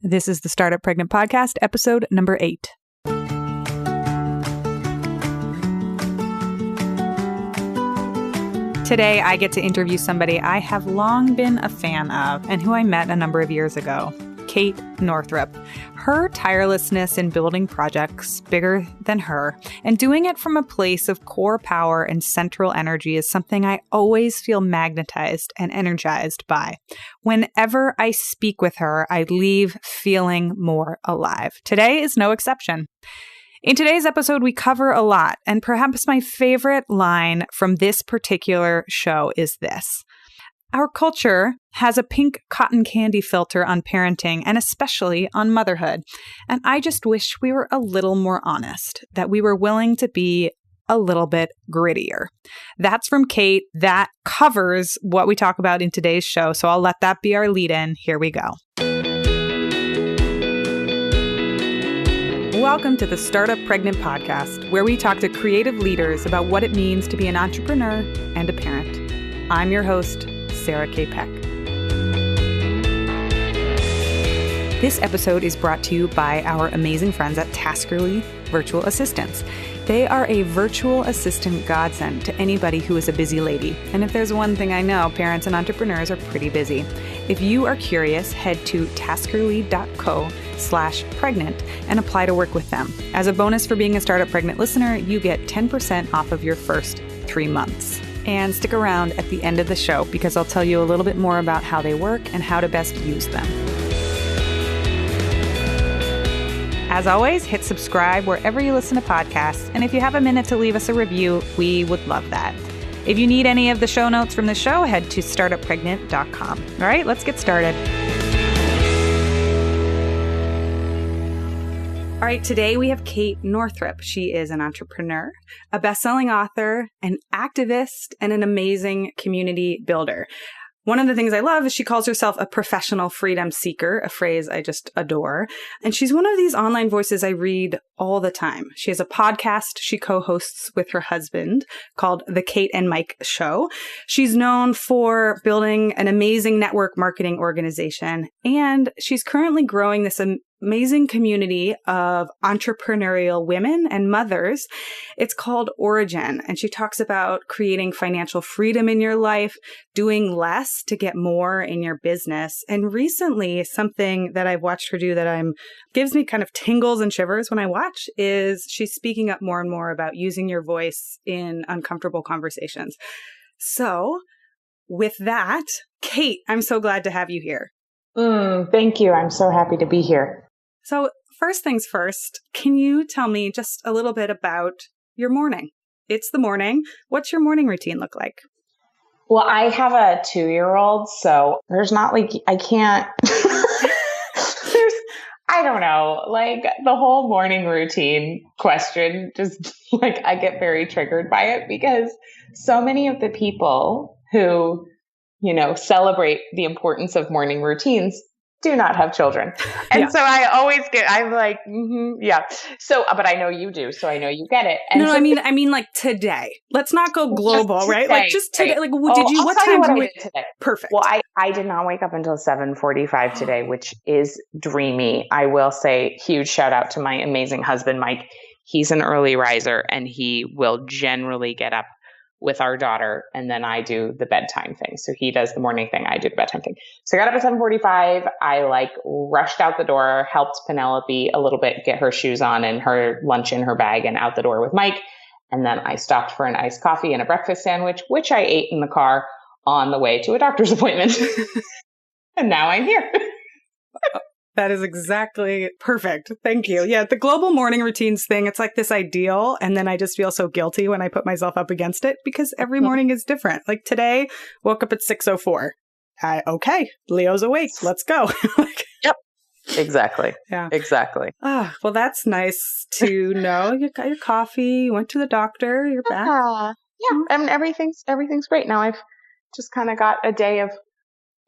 This is the Startup Pregnant Podcast, episode number 8. Today, I get to interview somebody I have long been a fan of and who I met a number of years ago, Kate Northrup. Her tirelessness in building projects bigger than her and doing it from a place of core power and central energy is something I always feel magnetized and energized by. Whenever I speak with her, I leave feeling more alive. Today is no exception. In today's episode, we cover a lot, and perhaps my favorite line from this particular show is this. Our culture has a pink cotton candy filter on parenting and especially on motherhood. And I just wish we were a little more honest, that we were willing to be a little bit grittier. That's from Kate. That covers what we talk about in today's show. So I'll let that be our lead-in. Here we go. Welcome to the Startup Pregnant Podcast, where we talk to creative leaders about what it means to be an entrepreneur and a parent. I'm your host, Sarah K. Peck. This episode is brought to you by our amazing friends at Taskerly Virtual Assistants. They are a virtual assistant godsend to anybody who is a busy lady. And if there's one thing I know, parents and entrepreneurs are pretty busy. If you are curious, head to taskerly.co/pregnant and apply to work with them. As a bonus for being a Startup Pregnant listener, you get 10% off of your first 3 months. And stick around at the end of the show because I'll tell you a little bit more about how they work and how to best use them. As always, hit subscribe wherever you listen to podcasts. And if you have a minute to leave us a review, we would love that. If you need any of the show notes from the show, head to startuppregnant.com. All right, let's get started. All right, today we have Kate Northrup. She is an entrepreneur, a best-selling author, an activist, and an amazing community builder. One of the things I love is she calls herself a professional freedom seeker, a phrase I just adore. And she's one of these online voices I read all the time. She has a podcast she co-hosts with her husband called The Kate and Mike Show. She's known for building an amazing network marketing organization, and she's currently growing this amazing community of entrepreneurial women and mothers. It's called Origin, and she talks about creating financial freedom in your life, doing less to get more in your business. And recently, something that I've watched her do that gives me kind of tingles and shivers when I watch is she's speaking up more and more about using your voice in uncomfortable conversations. So with that, Kate, I'm so glad to have you here. Thank you. I'm so happy to be here. So first things first, can you tell me just a little bit about your morning? It's the morning. What's your morning routine look like? Well, I have a 2-year-old, so there's not I can't, I don't know, the whole morning routine question, just I get very triggered by it because so many of the people who, celebrate the importance of morning routines do not have children. And so I always I'm like, yeah. So, but I know you do. So I know you get it. And no, so I mean like today. Let's not go global, right? Like just today. Right. What time did you wake up today? Perfect. Well, I did not wake up until 7:45 today, which is dreamy. I will say huge shout out to my amazing husband, Mike. He's an early riser and he will generally get up with our daughter, and then I do the bedtime thing. So he does the morning thing, I do the bedtime thing. So I got up at 7:45. I rushed out the door, helped Penelope a little bit get her shoes on and her lunch in her bag and out the door with Mike. And then I stopped for an iced coffee and a breakfast sandwich, which I ate in the car on the way to a doctor's appointment. And now I'm here. That is exactly perfect. Thank you. Yeah, the global morning routines thing, it's like this ideal. And then I just feel so guilty when I put myself up against it because every morning is different. Like today, woke up at 6:04. Okay, Leo's awake. Let's go. Yep. Exactly. Yeah. Exactly. Well, that's nice to know. You got your coffee, you went to the doctor, you're back. Yeah. And everything's great. Now I've just kind of got a day of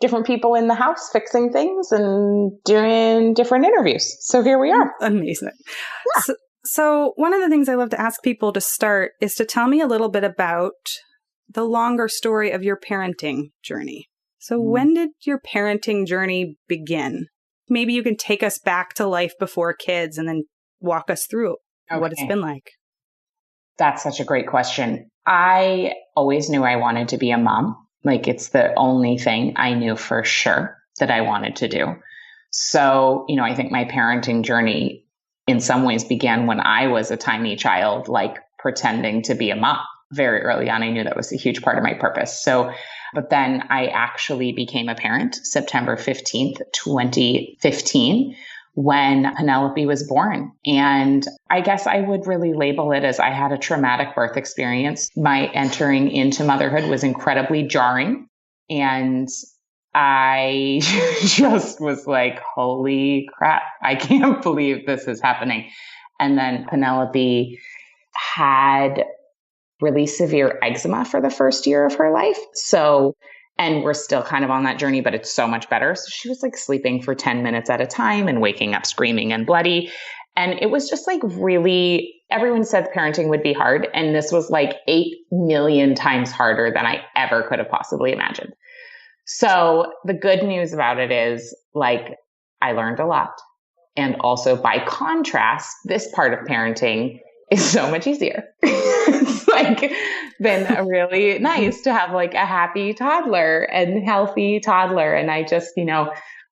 different people in the house fixing things and doing different interviews. So here we are. Amazing. Yeah. So one of the things I love to ask people to start is to tell me a little bit about the longer story of your parenting journey. So when did your parenting journey begin? maybe you can take us back to life before kids and then walk us through what it's been like. That's such a great question. I always knew I wanted to be a mom. Like, it's the only thing I knew for sure that I wanted to do. So, I think my parenting journey in some ways began when I was a tiny child, like pretending to be a mom. Very early on, I knew that was a huge part of my purpose. So, but then I actually became a parent September 15th, 2015, when Penelope was born. And I guess I would really label it as I had a traumatic birth experience. My entering into motherhood was incredibly jarring. And I just was like, holy crap, I can't believe this is happening. And then Penelope had really severe eczema for the first year of her life. So, and we're still kind of on that journey, but it's so much better. So she was like sleeping for 10 minutes at a time and waking up screaming and bloody. And it was just like really, everyone said parenting would be hard. And this was like 8 million times harder than I ever could have possibly imagined. So the good news about it is, like, I learned a lot. And also, by contrast, this part of parenting is so much easier. It's like been really nice to have like a happy toddler and healthy toddler. And I just,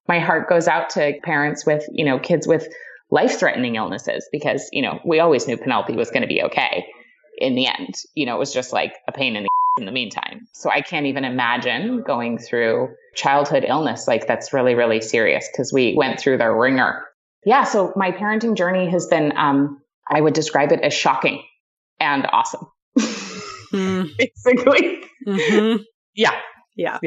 my heart goes out to parents with, kids with life-threatening illnesses, because, we always knew Penelope was going to be okay in the end. It was just like a pain in the meantime. So I can't even imagine going through childhood illness. Like, that's really, really serious, because we went through the ringer. Yeah. So my parenting journey has been, I would describe it as shocking and awesome. Basically. Mm-hmm. Yeah.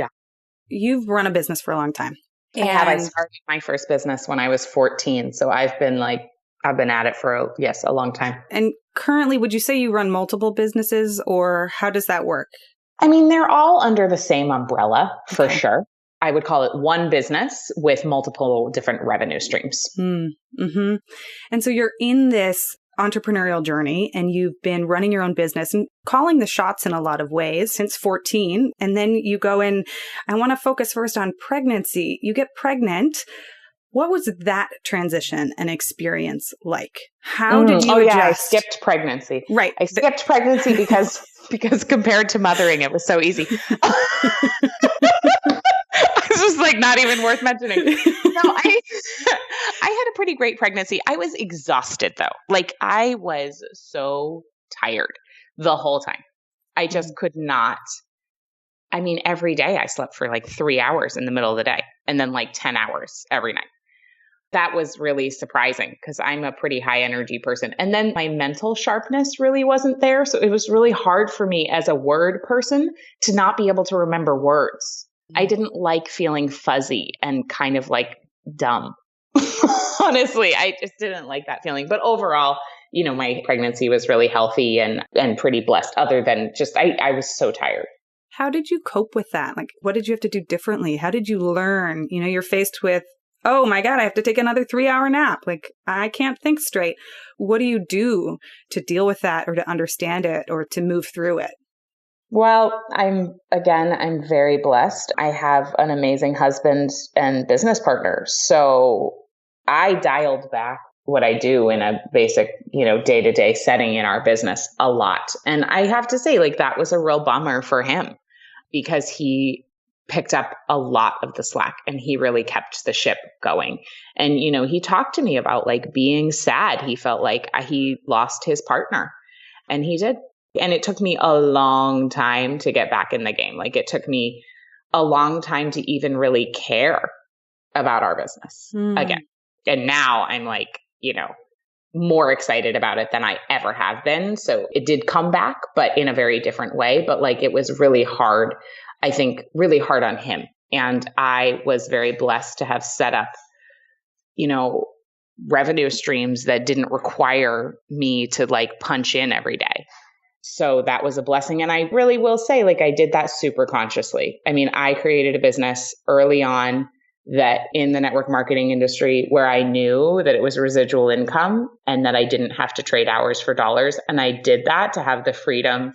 You've run a business for a long time. I have. I started my first business when I was 14. So I've been at it for a long time. And currently, would you say you run multiple businesses, or how does that work? I mean, they're all under the same umbrella for sure. I would call it one business with multiple different revenue streams. Mm-hmm. And so you're in this entrepreneurial journey, and you've been running your own business and calling the shots in a lot of ways since 14. And then you go in, I want to focus first on pregnancy. You get pregnant. What was that transition and experience like? How did you adjust? I skipped pregnancy. Right. I skipped pregnancy because compared to mothering, it was so easy. It's just like not even worth mentioning. No, I had a pretty great pregnancy. I was exhausted though. Like, I was so tired the whole time. I just could not. I mean, every day I slept for like 3 hours in the middle of the day, and then like 10 hours every night. That was really surprising, because I'm a pretty high energy person. And then my mental sharpness really wasn't there. So it was really hard for me as a word person to not be able to remember words. I didn't like feeling fuzzy and kind of like dumb. Honestly, I just didn't like that feeling. But overall, my pregnancy was really healthy and pretty blessed, other than just, I was so tired. How did you cope with that? Like, what did you have to do differently? How did you learn? You're faced with, oh my God, I have to take another 3-hour nap. Like, I can't think straight. What do you do to deal with that, or to understand it, or to move through it? Well, I'm very blessed. I have an amazing husband and business partner. So I dialed back what I do in a basic, day-to-day setting in our business a lot. And I have to say, like, that was a real bummer for him, because he picked up a lot of the slack and he really kept the ship going. And, he talked to me about like being sad. He felt like he lost his partner, and he did. And it took me a long time to get back in the game. Like, it took me a long time to even really care about our business again. And now I'm like, more excited about it than I ever have been. So it did come back, but in a very different way. But like, it was really hard, I think, really hard on him. And I was very blessed to have set up, revenue streams that didn't require me to like punch in every day. So that was a blessing. And I really will say, like, I did that super consciously. I mean, I created a business early on that in the network marketing industry where I knew that it was residual income and that I didn't have to trade hours for dollars. And I did that to have the freedom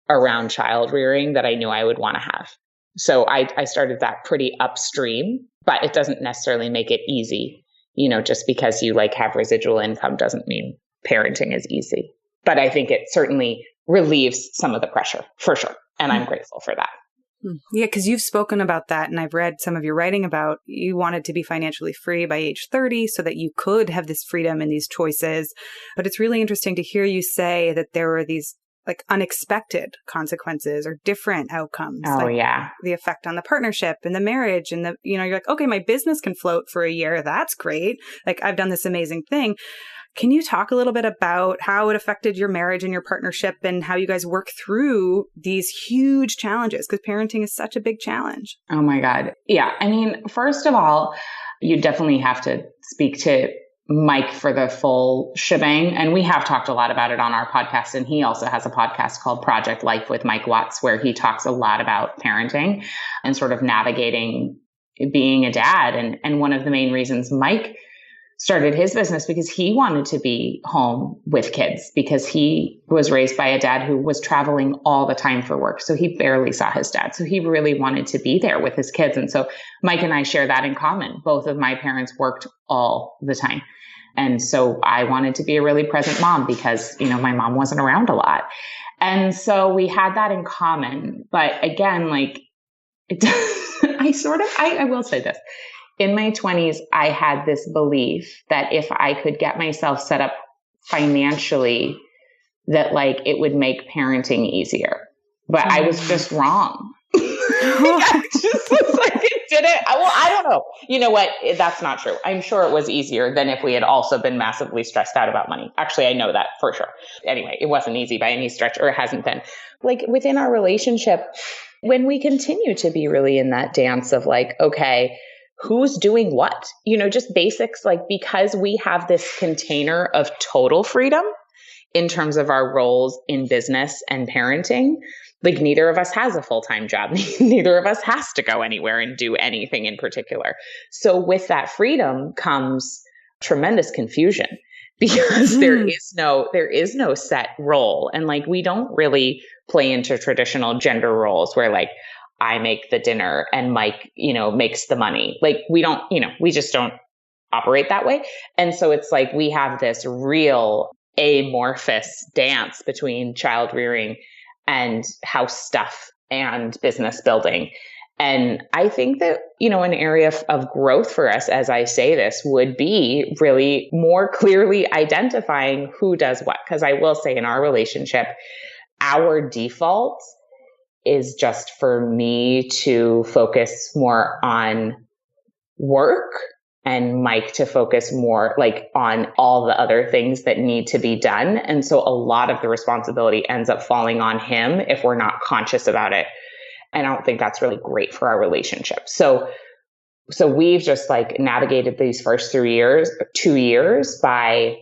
around child rearing that I knew I would want to have. So I started that pretty upstream, but it doesn't necessarily make it easy. Just because you have residual income doesn't mean parenting is easy. But I think it certainly relieves some of the pressure for sure. And I'm grateful for that. Yeah, because you've spoken about that, and I've read some of your writing about you wanted to be financially free by age 30 so that you could have this freedom and these choices. But it's really interesting to hear you say that there were these unexpected consequences or different outcomes. Oh, yeah. The effect on the partnership and the marriage and you're like, okay, my business can float for a year. That's great. I've done this amazing thing. Can you talk a little bit about how it affected your marriage and your partnership and how you guys work through these huge challenges? Because parenting is such a big challenge. Oh my God. Yeah. I mean, first of all, you definitely have to speak to Mike for the full shebang. And we have talked a lot about it on our podcast. And he also has a podcast called Project Life with Mike Watts, where he talks a lot about parenting and sort of navigating being a dad. And one of the main reasons Mike started his business because he wanted to be home with kids, because he was raised by a dad who was traveling all the time for work. So he barely saw his dad. So he really wanted to be there with his kids. And so Mike and I share that in common. Both of my parents worked all the time. And so I wanted to be a really present mom because, my mom wasn't around a lot. And so we had that in common. But again, I will say this. In my 20s, I had this belief that if I could get myself set up financially, that it would make parenting easier. But I was just wrong. It didn't. Well, I don't know. You know what? That's not true. I'm sure it was easier than if we had also been massively stressed out about money. Actually, I know that for sure. Anyway, it wasn't easy by any stretch, or it hasn't been. Within our relationship, when we continue to be really in that dance of okay, who's doing what? Just basics, because we have this container of total freedom in terms of our roles in business and parenting. Neither of us has a full-time job. Neither of us has to go anywhere and do anything in particular. So with that freedom comes tremendous confusion because there is no set role. And we don't really play into traditional gender roles where I make the dinner and Mike, makes the money. We don't, we just don't operate that way. And so it's we have this real amorphous dance between child rearing and house stuff and business building. And I think that, an area of growth for us, as I say this, would be really more clearly identifying who does what. Because I will say in our relationship, our default is just for me to focus more on work and Mike to focus more on all the other things that need to be done. And so a lot of the responsibility ends up falling on him if we're not conscious about it. And I don't think that's really great for our relationship. So we've just navigated these first 2 years by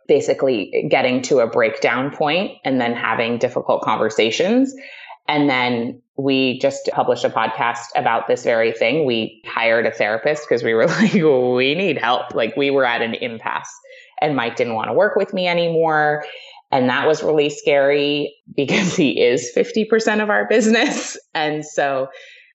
basically getting to a breakdown point and then having difficult conversations. And then we just published a podcast about this very thing. We hired a therapist because we were we need help. We were at an impasse and Mike didn't want to work with me anymore. And that was really scary because he is 50% of our business. And so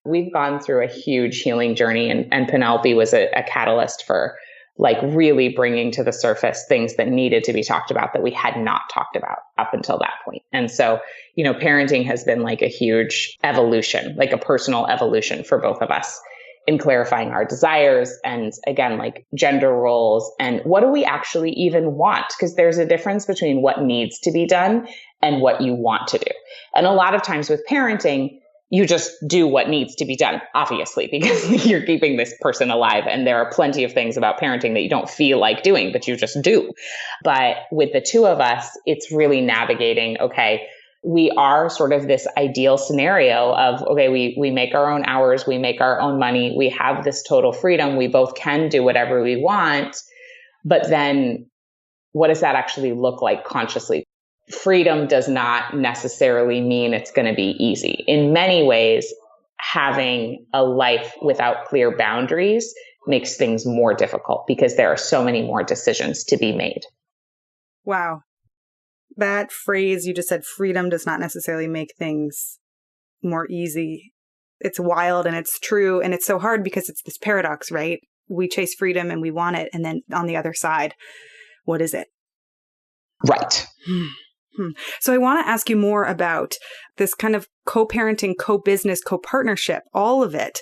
we've gone through a huge healing journey, and Penelope was a catalyst for really bringing to the surface things that needed to be talked about that we had not talked about up until that point. And so, parenting has been a huge evolution, a personal evolution for both of us in clarifying our desires and again, gender roles and what do we actually even want? Because there's a difference between what needs to be done and what you want to do. And a lot of times with parenting, you just do what needs to be done, obviously, because you're keeping this person alive. And there are plenty of things about parenting that you don't feel like doing, but you just do. But with the two of us, it's really navigating, okay, we are sort of this ideal scenario of, okay, we make our own hours, we make our own money, we have this total freedom, we both can do whatever we want. But then what does that actually look like consciously? Freedom does not necessarily mean it's going to be easy. In many ways, having a life without clear boundaries makes things more difficult because there are so many more decisions to be made. Wow. That phrase you just said, freedom does not necessarily make things more easy. it's wild and it's true. And it's so hard because it's this paradox, right? We chase freedom and we want it. And then on the other side, what is it? Right. So I want to ask you more about this kind of co-parenting, co-business, co-partnership, all of it.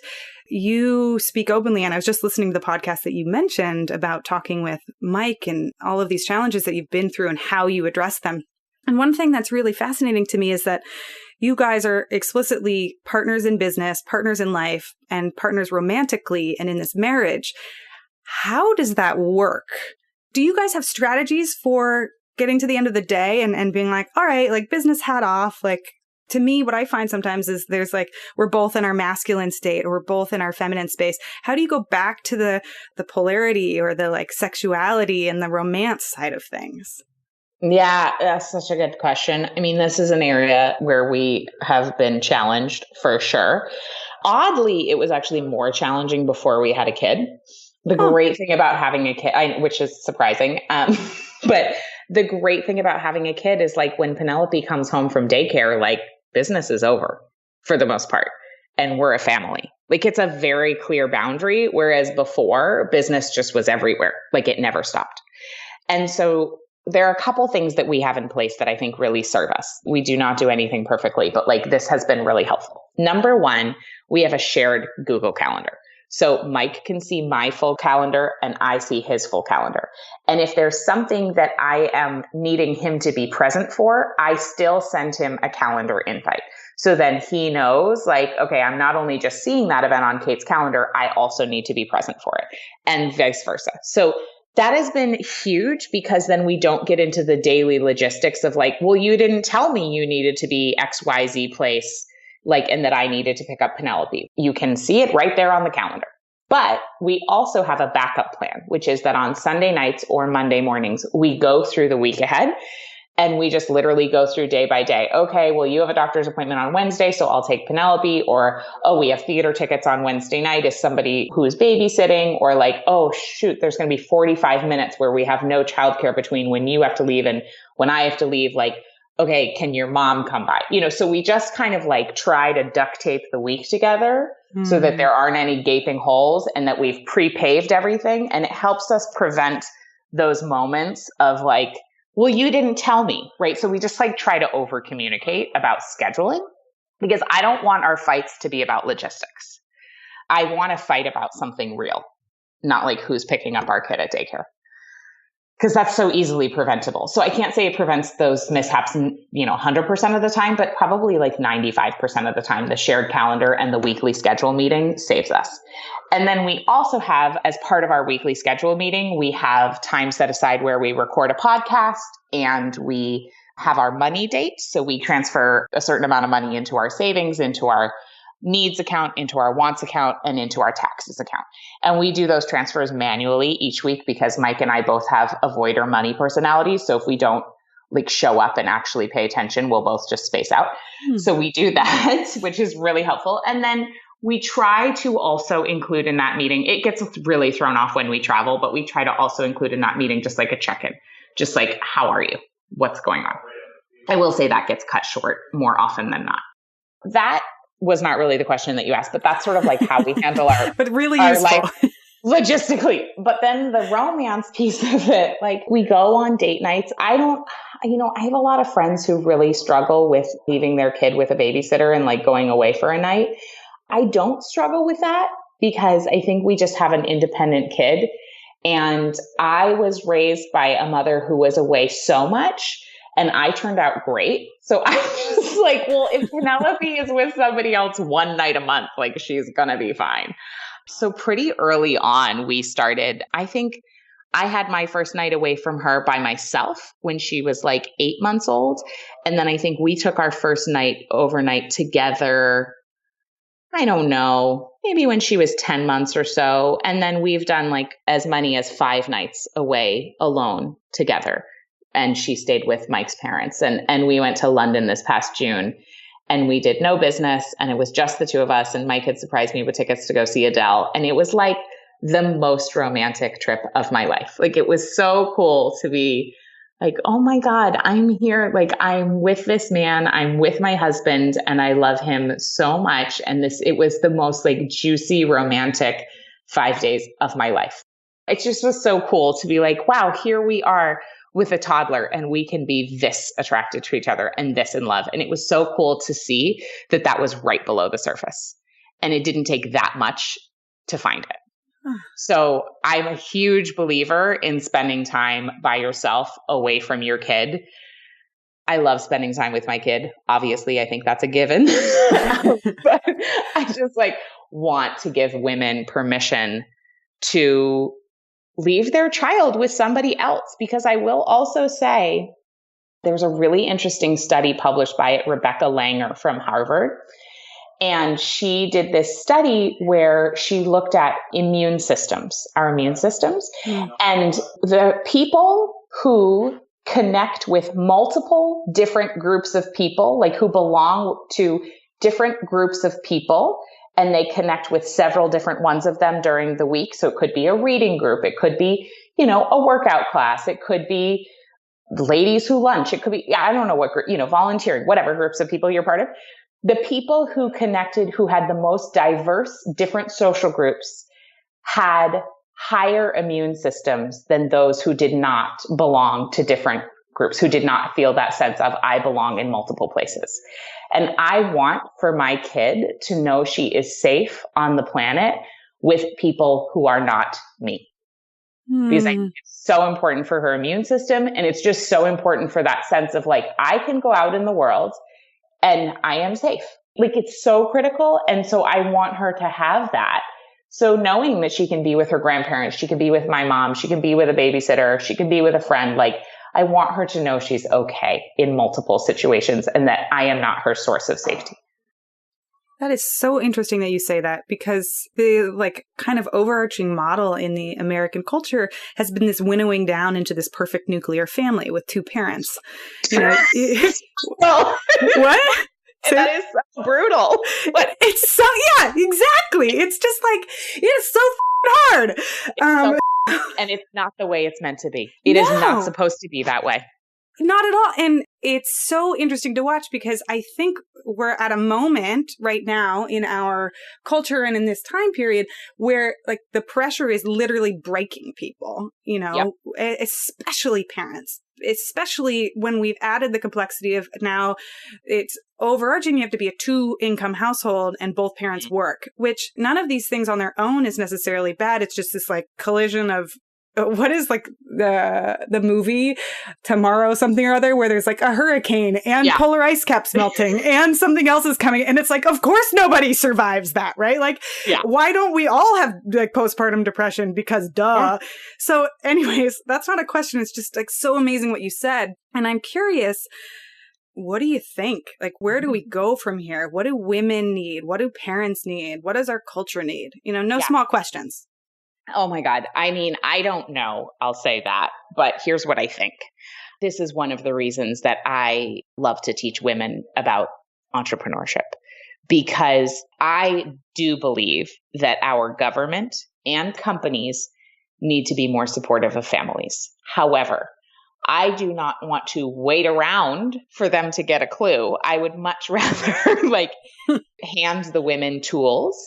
You speak openly, and I was just listening to the podcast that you mentioned about talking with Mike and all of these challenges that you've been through and how you address them. And one thing that's really fascinating to me is that you guys are explicitly partners in business, partners in life, and partners romantically and in this marriage. How does that work? Do you guys have strategies for getting to the end of the day and being like, all right, like business hat off? Like, to me, what I find sometimes is there's like, we're both in our masculine state or we're both in our feminine space. How do you go back to the polarity or the like sexuality and the romance side of things? Yeah, that's such a good question. I mean, this is an area where we have been challenged for sure. Oddly, it was actually more challenging before we had a kid. The great thing about having a kid, which is surprising, but the great thing about having a kid is like when Penelope comes home from daycare, like business is over for the most part. And we're a family. Like it's a very clear boundary. Whereas before, business just was everywhere. Like it never stopped. And so there are a couple things that we have in place that I think really serve us. We do not do anything perfectly, but like this has been really helpful. Number one, we have a shared Google Calendar. So Mike can see my full calendar and I see his full calendar. And if there's something that I am needing him to be present for, I still send him a calendar invite. So then he knows like, okay, I'm not only just seeing that event on Kate's calendar, I also need to be present for it and vice versa. So that has been huge because then we don't get into the daily logistics of like, well, you didn't tell me you needed to be XYZ place. Like, and that I needed to pick up Penelope. You can see it right there on the calendar. But we also have a backup plan, which is that on Sunday nights or Monday mornings, we go through the week ahead and we just literally go through day by day. Okay, well, you have a doctor's appointment on Wednesday, so I'll take Penelope. Or, oh, we have theater tickets on Wednesday night. Is somebody who is babysitting? Or like, oh, shoot, there's going to be 45 minutes where we have no childcare between when you have to leave and when I have to leave. Like, okay, can your mom come by? So we just kind of like try to duct tape the week together so that there aren't any gaping holes and that we've pre-paved everything. And it helps us prevent those moments of like, well, you didn't tell me, right? So we just like try to over communicate about scheduling because I don't want our fights to be about logistics. I want to fight about something real, not like who's picking up our kid at daycare. Because that's so easily preventable. So I can't say it prevents those mishaps, 100% of the time, but probably like 95% of the time, the shared calendar and the weekly schedule meeting saves us. And then we also have, as part of our weekly schedule meeting, we have time set aside where we record a podcast and we have our money date. So we transfer a certain amount of money into our savings, into our needs account, into our wants account, and into our taxes account. And we do those transfers manually each week because Mike and I both have avoider money personalities. So if we don't like show up and actually pay attention, we'll both just space out. So we do that, which is really helpful. And then we try to also include in that meeting, it gets really thrown off when we travel, but we try to also include in that meeting just like a check-in, just like, how are you? What's going on? I will say that gets cut short more often than not. That was not really the question that you asked, but that's sort of like how we handle our, but really our useful. life logistically. But then the romance piece of it, like we go on date nights. I have a lot of friends who really struggle with leaving their kid with a babysitter and like going away for a night. I don't struggle with that because I think we just have an independent kid. And I was raised by a mother who was away so much and I turned out great. So I was like, well, if Penelope is with somebody else one night a month, like she's going to be fine. So pretty early on, we started, I think I had my first night away from her by myself when she was like 8 months old. And then I think we took our first night overnight together. I don't know, maybe when she was 10 months or so. And then we've done like as many as 5 nights away alone together. And she stayed with Mike's parents. And we went to London this past June and we did no business. And it was just the two of us. And Mike had surprised me with tickets to go see Adele. And it was like the most romantic trip of my life. Like it was so cool to be Like, oh my God, I'm here. Like, I'm with this man. I'm with my husband and I love him so much. And it was the most like juicy, romantic 5 days of my life. It just was so cool to be like, wow, here we are with a toddler and we can be this attracted to each other and this in love. And it was so cool to see that that was right below the surface. And it didn't take that much to find it. So I'm a huge believer in spending time by yourself away from your kid. I love spending time with my kid. Obviously, I think that's a given. But I just like want to give women permission to leave their child with somebody else. Because I will also say there's a really interesting study published by Rebecca Langer from Harvard. And she did this study where she looked at immune systems, our immune systems, and the people who connect with multiple different groups of people, like who belong to different groups of people, and they connect with several different ones of them during the week. So it could be a reading group. It could be, a workout class. It could be ladies who lunch. It could be, I don't know what group, volunteering, whatever groups of people you're part of. The people who connected, who had the most diverse, different social groups, had higher immune systems than those who did not belong to different groups, who did not feel that sense of I belong in multiple places. And I want for my kid to know she is safe on the planet with people who are not me. Because I think it's so important for her immune system. And it's just so important for that sense of like, I can go out in the world and I am safe. Like it's so critical. And so I want her to have that. So knowing that she can be with her grandparents, she can be with my mom, she can be with a babysitter, she can be with a friend. Like I want her to know she's okay in multiple situations and that I am not her source of safety. That is so interesting that you say that, because the like kind of overarching model in the American culture has been this winnowing down into this perfect nuclear family with two parents. Well, what? That is so brutal. It's so, yeah, exactly. It's just like, it's so hard. And it's not the way it's meant to be. It is not supposed to be that way. Not at all. And it's so interesting to watch because I think we're at a moment right now in our culture and in this time period where like the pressure is literally breaking people, especially parents, especially when we've added the complexity of now it's overarching. You have to be a 2-income household and both parents work, which none of these things on their own is necessarily bad. It's just this like collision of what is like the movie Tomorrow something or other where there's like a hurricane and polar ice caps melting and something else is coming. And it's like, of course nobody survives that, right? Like, why don't we all have like postpartum depression? Because duh. Yeah. So anyways, that's not a question. It's just like so amazing what you said. And I'm curious, what do you think? Like, where do we go from here? What do women need? What do parents need? What does our culture need? No small questions. Oh my God. I mean, I don't know. I'll say that. But here's what I think. This is one of the reasons that I love to teach women about entrepreneurship, because I do believe that our government and companies need to be more supportive of families. However, I do not want to wait around for them to get a clue. I would much rather hand the women tools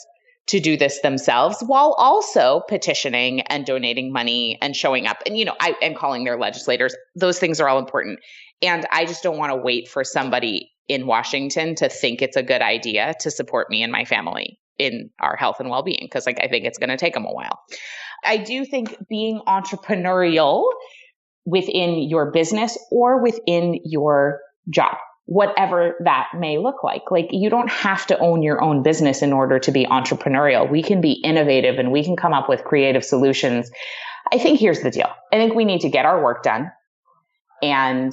to do this themselves while also petitioning and donating money and showing up and calling their legislators. Those things are all important. And I just don't want to wait for somebody in Washington to think it's a good idea to support me and my family in our health and well-being, because I think it's going to take them a while. I do think being entrepreneurial within your business or within your job, whatever that may look like. Like you don't have to own your own business in order to be entrepreneurial. We can be innovative and we can come up with creative solutions. I think here's the deal. I think we need to get our work done and,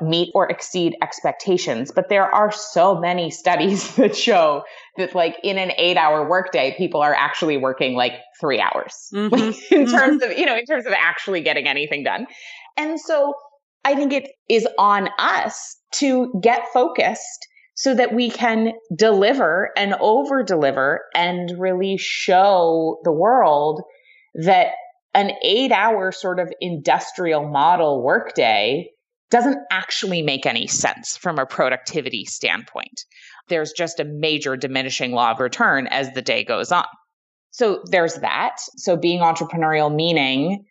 meet or exceed expectations. But there are so many studies that show that like in an 8-hour workday, people are actually working like 3 hours in terms of actually getting anything done. And so I think it is on us to get focused so that we can deliver and over deliver and really show the world that an 8-hour sort of industrial model workday doesn't actually make any sense from a productivity standpoint. There's just a major diminishing law of return as the day goes on. So there's that. So being entrepreneurial meaning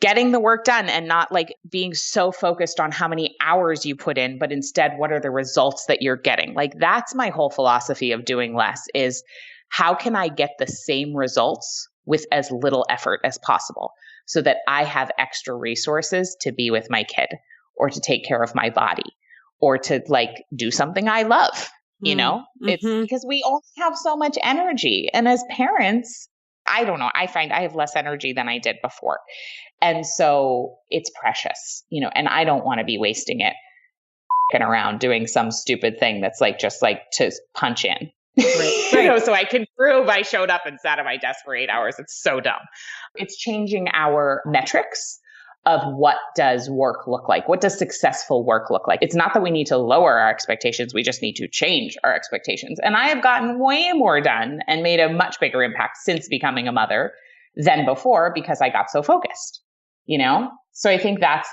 getting the work done and not like being so focused on how many hours you put in, but instead, what are the results that you're getting? Like that's my whole philosophy of doing less is how can I get the same results with as little effort as possible so that I have extra resources to be with my kid or to take care of my body or to like do something I love, you know? It's because we all have so much energy. And as parents, I don't know, I find I have less energy than I did before. And so it's precious, you know, and I don't want to be wasting it around doing some stupid thing that's like, just like to punch in, right. you know, so I can prove I showed up and sat at my desk for 8 hours. It's so dumb. It's changing our metrics of what does work look like? What does successful work look like? It's not that we need to lower our expectations. We just need to change our expectations. And I have gotten way more done and made a much bigger impact since becoming a mother than before because I got so focused, you know? So I think that's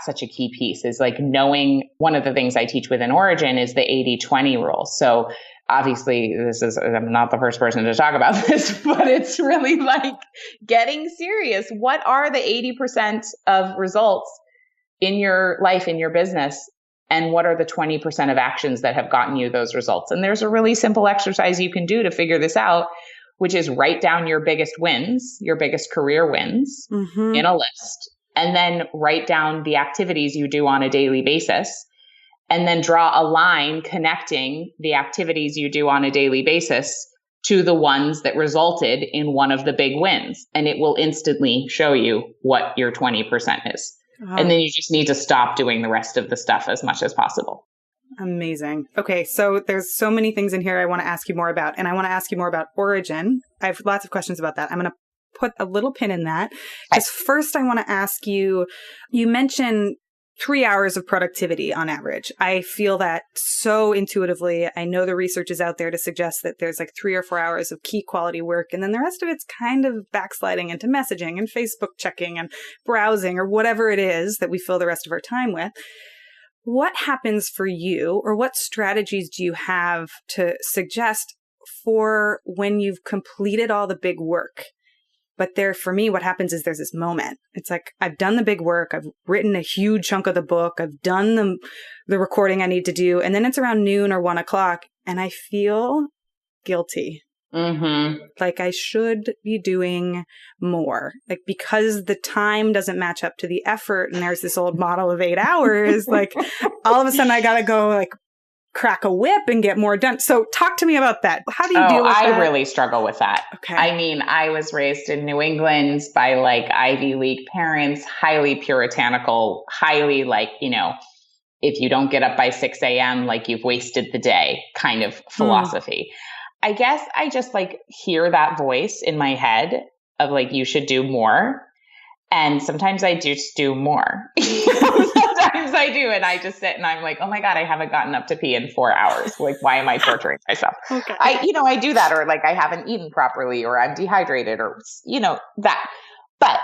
such a key piece is like knowing one of the things I teach within Origin is the 80-20 rule. So obviously I'm not the first person to talk about this, but it's really like getting serious. What are the 80% of results in your life, in your business? And what are the 20% of actions that have gotten you those results? And there's a really simple exercise you can do to figure this out, which is write down your biggest wins, your biggest career wins in a list, and then write down the activities you do on a daily basis. And then draw a line connecting the activities you do on a daily basis to the ones that resulted in one of the big wins. And it will instantly show you what your 20% is. And then you just need to stop doing the rest of the stuff as much as possible. Amazing. Okay, so there's so many things in here I want to ask you more about. And I want to ask you more about Origin. I have lots of questions about that. I'm going to put a little pin in that. Because first I want to ask you, you mentioned 3 hours of productivity on average. I feel that so intuitively. I know the research is out there to suggest that there's like 3 or 4 hours of key quality work. And then the rest of it's kind of backsliding into messaging and Facebook checking and browsing or whatever it is that we fill the rest of our time with. What happens for you or what strategies do you have to suggest for when you've completed all the big work? But there, for me, what happens is there's this moment. It's like, I've done the big work. I've written a huge chunk of the book. I've done the recording I need to do. And then it's around noon or 1 o'clock and I feel guilty. Like I should be doing more. Like because the time doesn't match up to the effort. And there's this old model of 8 hours. Like all of a sudden I got to go like crack a whip and get more done. So talk to me about that. How do you deal with that? I really struggle with that. Okay. I mean, I was raised in New England by like Ivy League parents, highly puritanical, highly like, you know, if you don't get up by 6 a.m., like you've wasted the day kind of philosophy. I guess I just like hear that voice in my head of like, you should do more. And sometimes I just do more. Sometimes I do. And I just sit and I'm like, oh my God, I haven't gotten up to pee in 4 hours. Like, why am I torturing myself? Okay. I do that, or like I haven't eaten properly, or I'm dehydrated, or, you know, that. But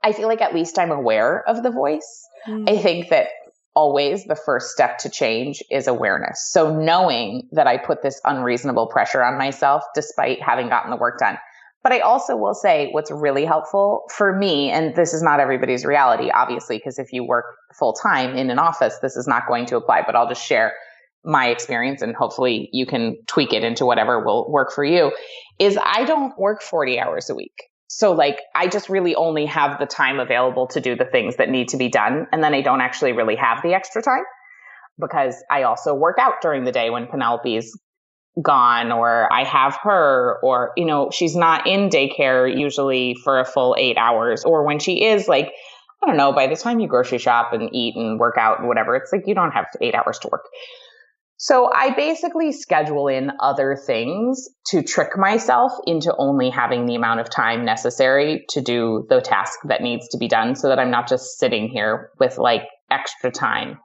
I feel like at least I'm aware of the voice. I think that always the first step to change is awareness. So knowing that I put this unreasonable pressure on myself despite having gotten the work done. But I also will say what's really helpful for me, and this is not everybody's reality, obviously, because if you work full time in an office, this is not going to apply, but I'll just share my experience and hopefully you can tweak it into whatever will work for you, is I don't work 40 hours a week. So like, I just really only have the time available to do the things that need to be done. And then I don't actually really have the extra time because I also work out during the day when Penelope's gone, or I have her, or, you know, she's not in daycare usually for a full 8 hours, or when she is, like, I don't know, by the time you grocery shop and eat and work out and whatever, it's like, you don't have 8 hours to work. So I basically schedule in other things to trick myself into only having the amount of time necessary to do the task that needs to be done so that I'm not just sitting here with like extra time.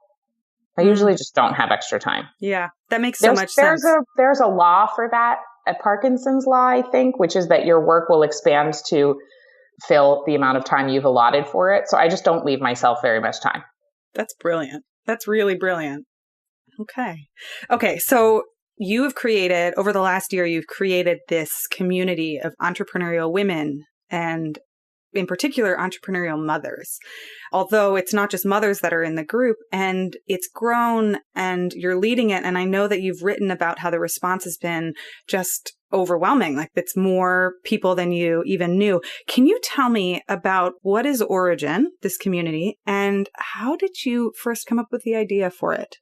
I usually just don't have extra time. Yeah, that makes so much sense. There's a law for that, a Parkinson's law, I think, which is that your work will expand to fill the amount of time you've allotted for it. So I just don't leave myself very much time. That's brilliant. That's really brilliant. Okay. So over the last year, you've created this community of entrepreneurial women and in particular, entrepreneurial mothers. Although it's not just mothers that are in the group, and it's grown and you're leading it. And I know that you've written about how the response has been just overwhelming. Like it's more people than you even knew. Can you tell me about what is Origin, this community, and how did you first come up with the idea for it?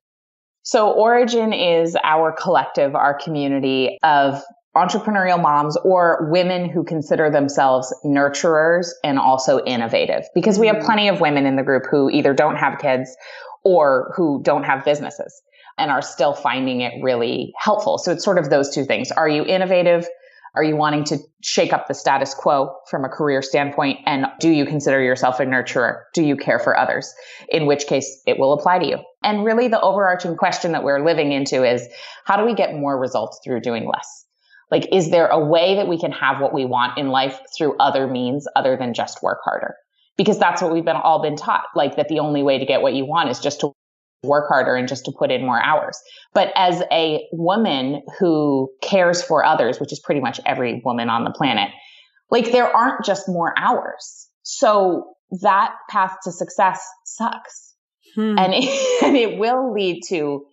So Origin is our collective, our community of entrepreneurial moms or women who consider themselves nurturers and also innovative, because we have plenty of women in the group who either don't have kids or who don't have businesses and are still finding it really helpful. So it's sort of those two things. Are you innovative? Are you wanting to shake up the status quo from a career standpoint? And do you consider yourself a nurturer? Do you care for others? In which case it will apply to you. And really the overarching question that we're living into is, how do we get more results through doing less? Like, is there a way that we can have what we want in life through other means other than just work harder? Because that's what we've all been taught, like that the only way to get what you want is just to work harder and just to put in more hours. But as a woman who cares for others, which is pretty much every woman on the planet, like there aren't just more hours. So that path to success sucks. And it will lead to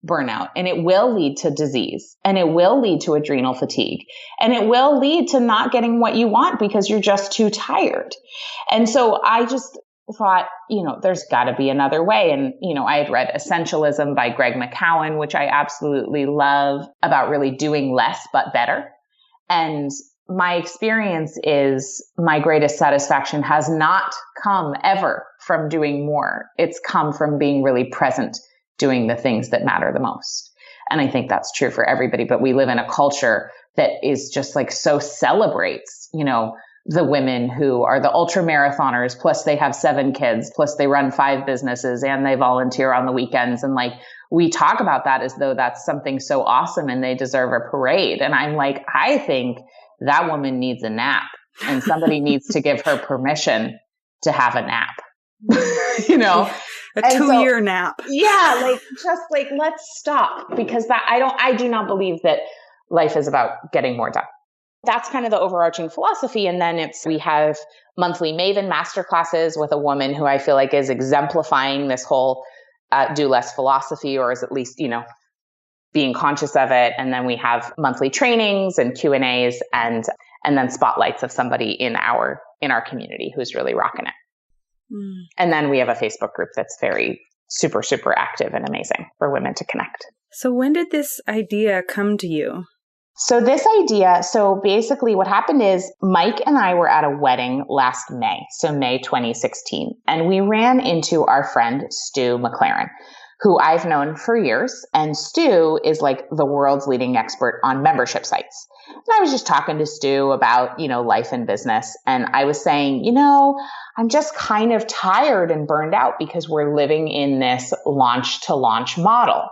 burnout, and it will lead to disease, and it will lead to adrenal fatigue, and it will lead to not getting what you want because you're just too tired. And so I just thought, there's got to be another way. And, I had read Essentialism by Greg McKeown, which I absolutely love, about really doing less but better. And my experience is my greatest satisfaction has not come ever from doing more. It's come from being really present, doing the things that matter the most. And I think that's true for everybody, but we live in a culture that is just like so celebrates, the women who are the ultra marathoners, plus they have 7 kids, plus they run 5 businesses and they volunteer on the weekends. And like, we talk about that as though that's something so awesome and they deserve a parade. And I'm like, I think that woman needs a nap and somebody needs to give her permission to have a nap, A 2-year nap. Yeah. Let's stop, because I do not believe that life is about getting more done. That's kind of the overarching philosophy. And then we have monthly Maven masterclasses with a woman who I feel like is exemplifying this whole do less philosophy, or is at least, being conscious of it. And then we have monthly trainings and Q&As and then spotlights of somebody in our community who's really rocking it. And then we have a Facebook group that's very super, super active and amazing for women to connect. So when did this idea come to you? So basically what happened is Mike and I were at a wedding last May, so May 2016, and we ran into our friend Stu McLaren, who I've known for years. And Stu is like the world's leading expert on membership sites. And I was just talking to Stu about, life and business. And I was saying, I'm just kind of tired and burned out because we're living in this launch to launch model,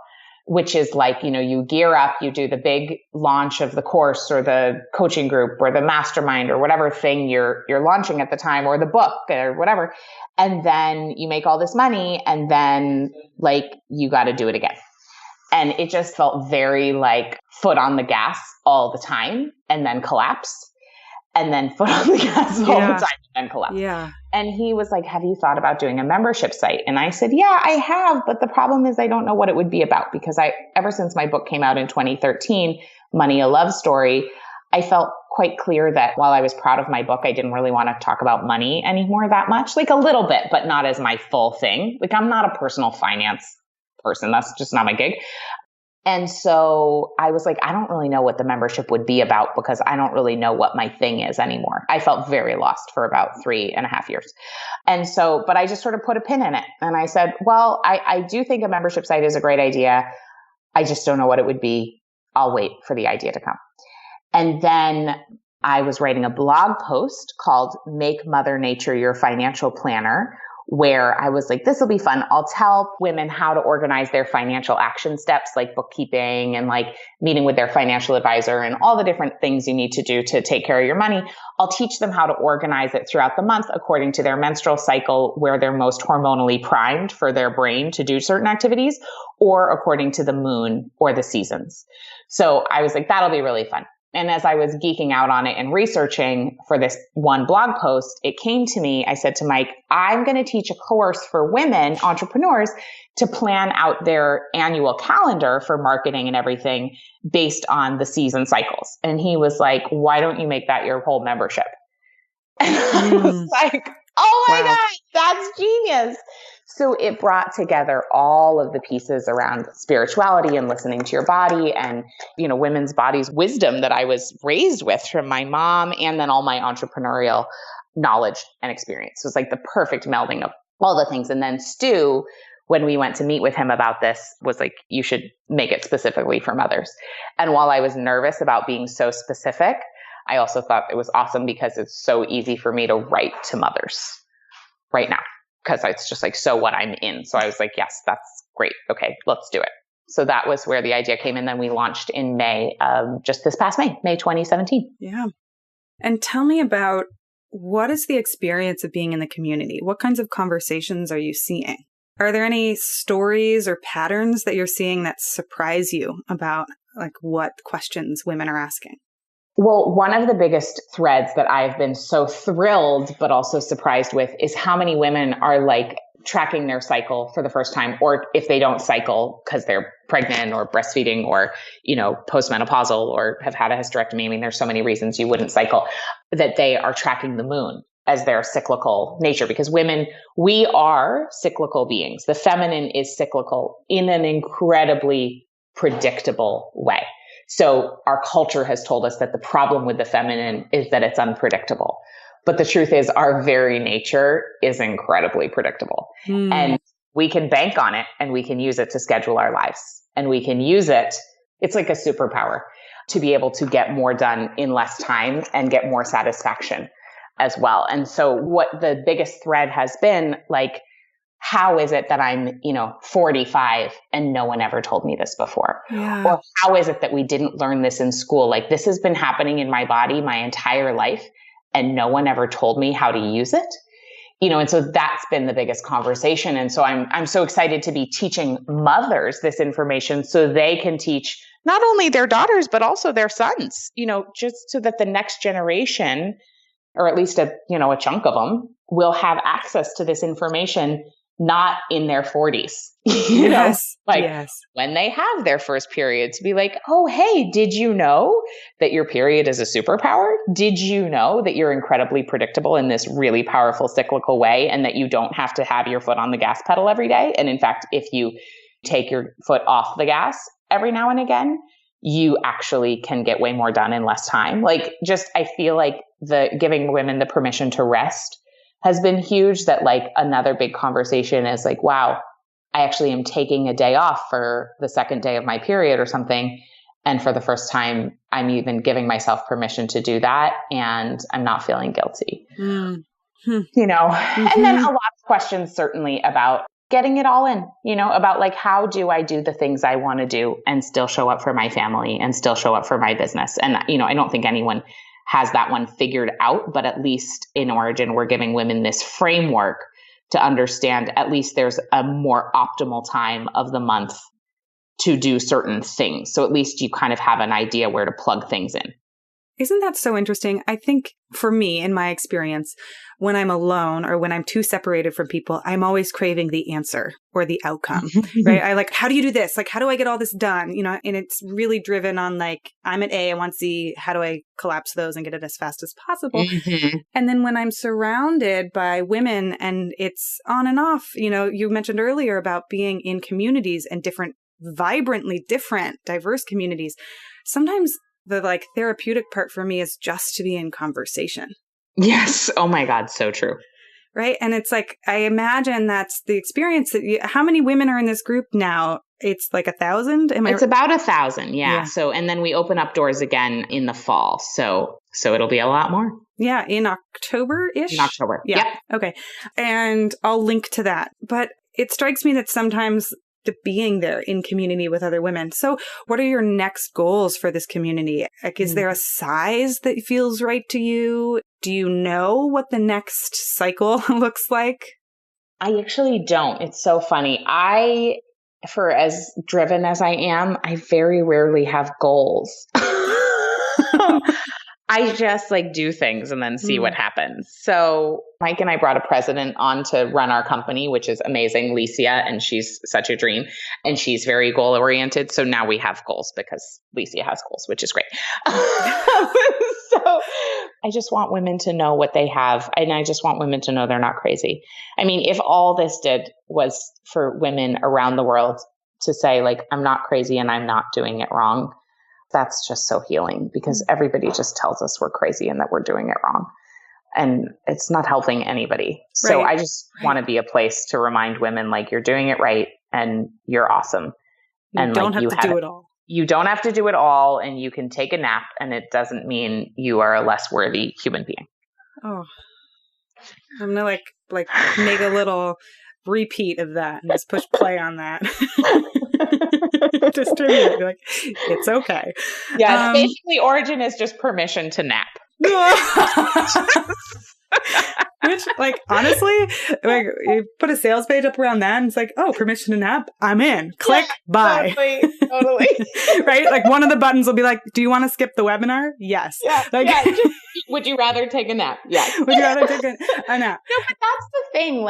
which is like, you gear up, you do the big launch of the course or the coaching group or the mastermind or whatever thing you're launching at the time, or the book or whatever. And then you make all this money, and then like you got to do it again. And it just felt very like foot on the gas all the time, and then collapse, and then foot on the gas all the time and then collapse. Yeah. And he was like, have you thought about doing a membership site? And I said, yeah, I have. But the problem is I don't know what it would be about, because ever since my book came out in 2013, Money, a Love Story, I felt quite clear that while I was proud of my book, I didn't really want to talk about money anymore that much, like a little bit, but not as my full thing. Like I'm not a personal finance person. That's just not my gig. And so I was like, I don't really know what the membership would be about, because I don't really know what my thing is anymore. I felt very lost for about 3.5 years. And so, but I just sort of put a pin in it. And I said, well, I do think a membership site is a great idea. I just don't know what it would be. I'll wait for the idea to come. And then I was writing a blog post called Make Mother Nature Your Financial Planner, where I was like, this will be fun. I'll tell women how to organize their financial action steps, like bookkeeping and like meeting with their financial advisor and all the different things you need to do to take care of your money. I'll teach them how to organize it throughout the month according to their menstrual cycle, where they're most hormonally primed for their brain to do certain activities, or according to the moon or the seasons. So I was like, that'll be really fun. And as I was geeking out on it and researching for this one blog post, it came to me. I said to Mike, I'm going to teach a course for women entrepreneurs to plan out their annual calendar for marketing and everything based on the season cycles. And he was like, why don't you make that your whole membership? And I was like, oh my God, that's genius. So it brought together all of the pieces around spirituality and listening to your body and, women's bodies wisdom that I was raised with from my mom, and then all my entrepreneurial knowledge and experience. It was like the perfect melding of all the things. And then Stu, when we went to meet with him about this, was like, you should make it specifically for mothers. And while I was nervous about being so specific, I also thought it was awesome because it's so easy for me to write to mothers right now, because it's just like, so what I'm in. So I was like, yes, that's great. Okay, let's do it. So that was where the idea came. And then we launched in May, just this past May 2017. Yeah. And tell me about, what is the experience of being in the community? What kinds of conversations are you seeing? Are there any stories or patterns that you're seeing that surprise you about like what questions women are asking? Well, one of the biggest threads that I've been so thrilled, but also surprised with, is how many women are like tracking their cycle for the first time, or if they don't cycle because they're pregnant or breastfeeding or, postmenopausal or have had a hysterectomy. I mean, there's so many reasons you wouldn't cycle, that they are tracking the moon as their cyclical nature, because women, we are cyclical beings. The feminine is cyclical in an incredibly predictable way. So our culture has told us that the problem with the feminine is that it's unpredictable. But the truth is our very nature is incredibly predictable. And we can bank on it, and we can use it to schedule our lives. And we can use it, it's like a superpower, to be able to get more done in less time and get more satisfaction as well. And so what the biggest thread has been, like, how is it that I'm, 45 and no one ever told me this before? Yeah. Or how is it that we didn't learn this in school? Like, this has been happening in my body my entire life, and no one ever told me how to use it. And so that's been the biggest conversation. And so I'm so excited to be teaching mothers this information so they can teach not only their daughters, but also their sons, just so that the next generation, or at least a chunk of them, will have access to this information, not in their 40s, Yes. when they have their first period, to be like, oh, hey, did you know that your period is a superpower? Did you know that you're incredibly predictable in this really powerful cyclical way, and that you don't have to have your foot on the gas pedal every day? And in fact, if you take your foot off the gas every now and again, you actually can get way more done in less time. Like, just, I feel like the giving women the permission to rest has been huge. That like another big conversation is like, wow, I actually am taking a day off for the second day of my period or something. And for the first time, I'm even giving myself permission to do that. And I'm not feeling guilty, And then a lot of questions certainly about getting it all in, about like, how do I do the things I want to do and still show up for my family and still show up for my business? And, I don't think anyone has that one figured out, but at least in Origin, we're giving women this framework to understand at least there's a more optimal time of the month to do certain things. So at least you kind of have an idea where to plug things in. Isn't that so interesting? I think for me, in my experience, when I'm alone or when I'm too separated from people, I'm always craving the answer or the outcome, right? I like, how do you do this? Like, how do I get all this done? And it's really driven on like, I'm at A, I want Z, how do I collapse those and get it as fast as possible? And then when I'm surrounded by women and it's on and off, you mentioned earlier about being in communities and different, vibrantly different, diverse communities. Sometimes the like therapeutic part for me is just to be in conversation. Yes. Oh my God. So true. Right. And it's like, I imagine that's the experience that how many women are in this group now? It's like 1,000? It's about 1,000. Yeah. So, and then we open up doors again in the fall. So So it'll be a lot more. Yeah, in October-ish? In October. Yeah. Okay. And I'll link to that. But it strikes me that sometimes the being there in community with other women. So what are your next goals for this community? Like, is there a size that feels right to you? Do you know what the next cycle looks like? I actually don't. It's so funny. For as driven as I am, I very rarely have goals. I just do things and then see what happens. So Mike and I brought a president on to run our company, which is amazing, Licia, and she's such a dream. And she's very goal oriented. So now we have goals because Licia has goals, which is great. So I just want women to know what they have. And I just want women to know they're not crazy. I mean, if all this did was for women around the world to say, I'm not crazy and I'm not doing it wrong, that's just so healing, because everybody just tells us we're crazy and that we're doing it wrong. And it's not helping anybody. So I just want to be a place to remind women, you're doing it right and you're awesome. You don't have to do it all. You don't have to do it all, and you can take a nap, and it doesn't mean you are a less worthy human being. Oh, I'm going to make a little repeat of that and just push play on that. Distribute it. It's okay. Yeah, basically origin is just permission to nap. Which, honestly, you put a sales page up around that and it's permission to nap, I'm in. Click, buy. Totally. Right? One of the buttons will be do you want to skip the webinar? Yes. Yeah. Would you rather take a nap? Yes. Would you rather take a nap? No, but that's the thing.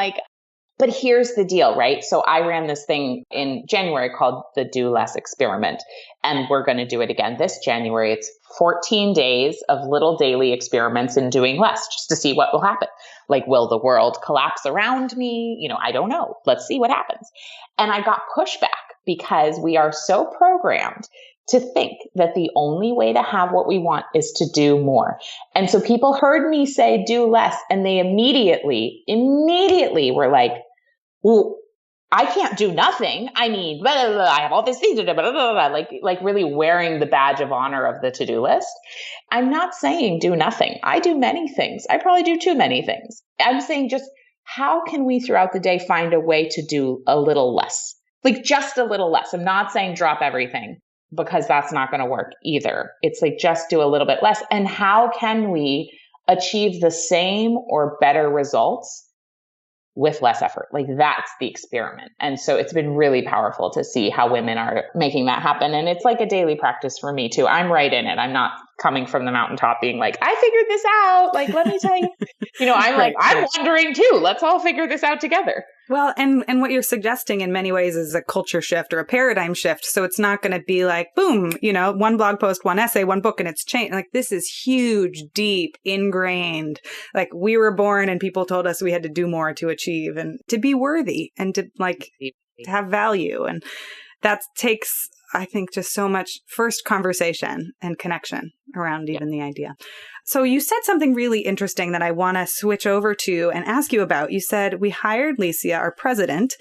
But here's the deal, right? So I ran this thing in January called the Do Less Experiment, and we're going to do it again this January. It's 14 days of little daily experiments in doing less, just to see what will happen. Will the world collapse around me? I don't know. Let's see what happens. And I got pushback because we are so programmed to think that the only way to have what we want is to do more. And so people heard me say do less, and they immediately were like, well, I can't do nothing. I mean, blah, blah, blah, I have all these things to do, blah, blah, blah, like really wearing the badge of honor of the to-do list. I'm not saying do nothing. I do many things. I probably do too many things. I'm saying just how can we throughout the day find a way to do a little less? Just a little less. I'm not saying drop everything, because that's not going to work either. It's just do a little bit less. And how can we achieve the same or better results with less effort? That's the experiment. And so it's been really powerful to see how women are making that happen. And it's a daily practice for me too. I'm right in it. I'm not coming from the mountaintop being I figured this out. Let me tell you, I'm I'm wondering too. Let's all figure this out together. Well, and what you're suggesting in many ways is a culture shift or a paradigm shift. So it's not going to be boom, one blog post, one essay, one book, and it's changed. This is huge, deep, ingrained. We were born and people told us we had to do more to achieve and to be worthy and to to have value. And that takes, I think, just so much first conversation and connection around even the idea. So you said something really interesting that I want to switch over to and ask you about. You said we hired Licia, our president.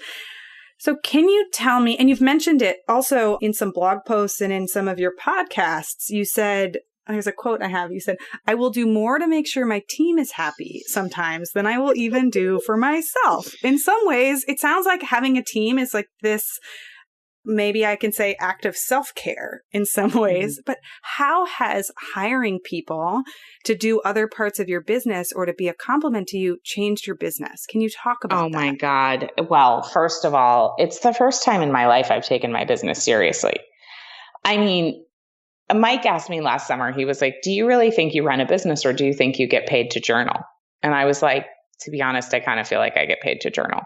So can you tell me, and you've mentioned it also in some blog posts and in some of your podcasts, you said, there's a quote I have, you said, I will do more to make sure my team is happy sometimes than I will even do for myself. In some ways, it sounds like having a team is this, maybe I can say, act of self-care in some ways, but how has hiring people to do other parts of your business or to be a complement to you changed your business? Can you talk about that? Oh my God. Well, first of all, it's the first time in my life I've taken my business seriously. I mean, Mike asked me last summer, he was like, do you really think you run a business or do you think you get paid to journal? And I was like, to be honest, I kind of feel like I get paid to journal.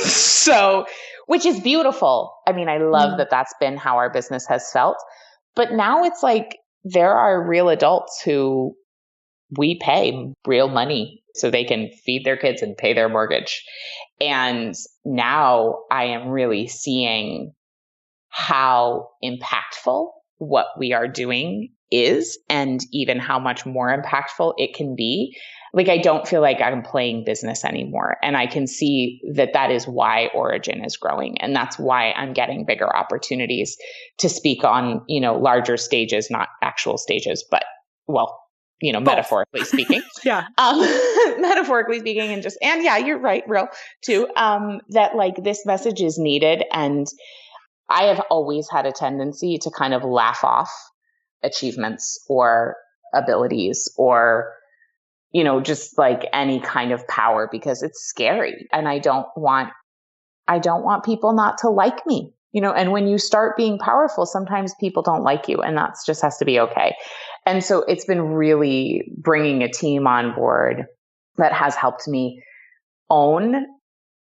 So, which is beautiful. I mean, I love that that's been how our business has felt. But now it's there are real adults who we pay real money so they can feed their kids and pay their mortgage. And now I am really seeing how impactful what we are doing is, and even how much more impactful it can be. I don't feel like I'm playing business anymore. And I can see that that is why Origin is growing. And that's why I'm getting bigger opportunities to speak on, larger stages, not actual stages, but Both. Metaphorically speaking. Yeah. Metaphorically speaking, and yeah, you're right, real too, that like this message is needed. And I have always had a tendency to kind of laugh off achievements or abilities or, just like any kind of power because it's scary. And I don't want people not to like me, and when you start being powerful, sometimes people don't like you, and that's just has to be okay. And so it's been really bringing a team on board that has helped me own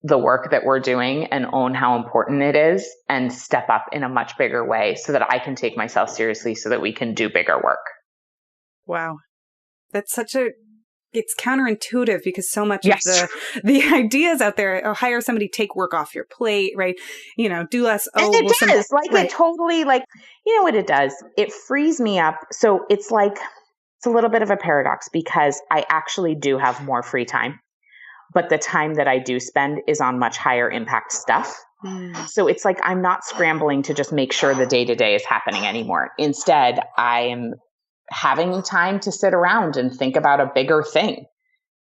the work that we're doing and own how important it is and step up in a much bigger way so that I can take myself seriously so that we can do bigger work. Wow. That's it's counterintuitive because so much Yes. of the ideas out there, hire somebody, take work off your plate, right? Do less. And it does. It totally, what it does? It frees me up. So it's a little bit of a paradox because I actually do have more free time, but the time that I do spend is on much higher impact stuff. So it's like I'm not scrambling to just make sure the day-to-day is happening anymore. Instead, I am having time to sit around and think about a bigger thing,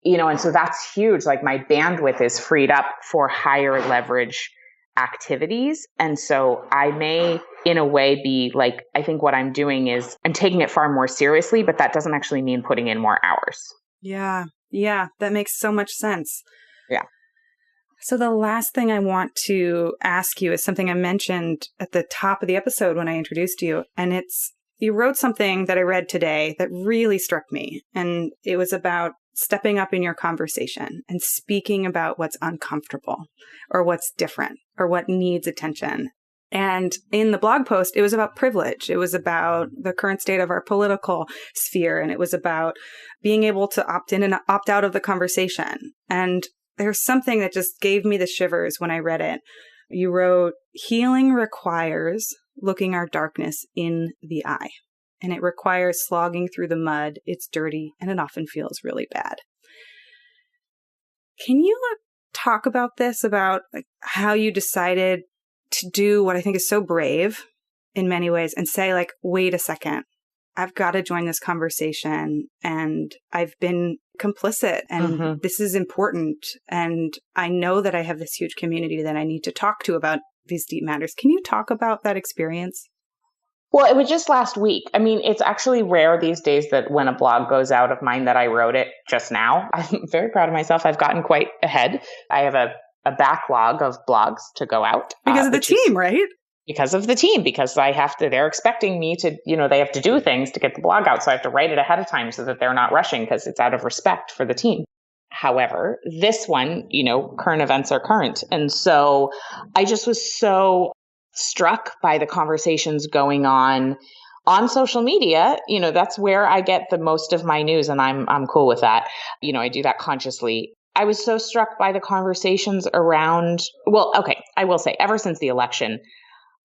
and so that's huge. Like my bandwidth is freed up for higher leverage activities. And so I may, in a way, be like, I think what I'm doing is I'm taking it far more seriously, but that doesn't actually mean putting in more hours. Yeah. Yeah. That makes so much sense. Yeah. So the last thing I want to ask you is something I mentioned at the top of the episode when I introduced you. And you wrote something that I read today that really struck me. And it was about stepping up in your conversation and speaking about what's uncomfortable or what's different or what needs attention. And in the blog post, it was about privilege. It was about the current state of our political sphere. And it was about being able to opt in and opt out of the conversation. And there's something that just gave me the shivers when I read it. You wrote, healing requires looking our darkness in the eye. And it requires slogging through the mud. It's dirty and it often feels really bad. Can you talk about this, about how you decided to do what I think is so brave in many ways and say, wait a second, I've got to join this conversation and I've been complicit and this is important. And I know that I have this huge community that I need to talk to about these deep matters. Can you talk about that experience? Well, it was just last week. I mean, it's actually rare these days that when a blog goes out of mine that I wrote it just now. I'm very proud of myself. I've gotten quite ahead. I have a backlog of blogs to go out. Because of the team, right? Because of the team, because they're expecting me to, they have to do things to get the blog out. So I have to write it ahead of time so that they're not rushing because it's out of respect for the team. However, this one, current events are current. And so I just was so struck by the conversations going on social media. That's where I get the most of my news, and I'm cool with that. I do that consciously. I was so struck by the conversations around, I will say ever since the election,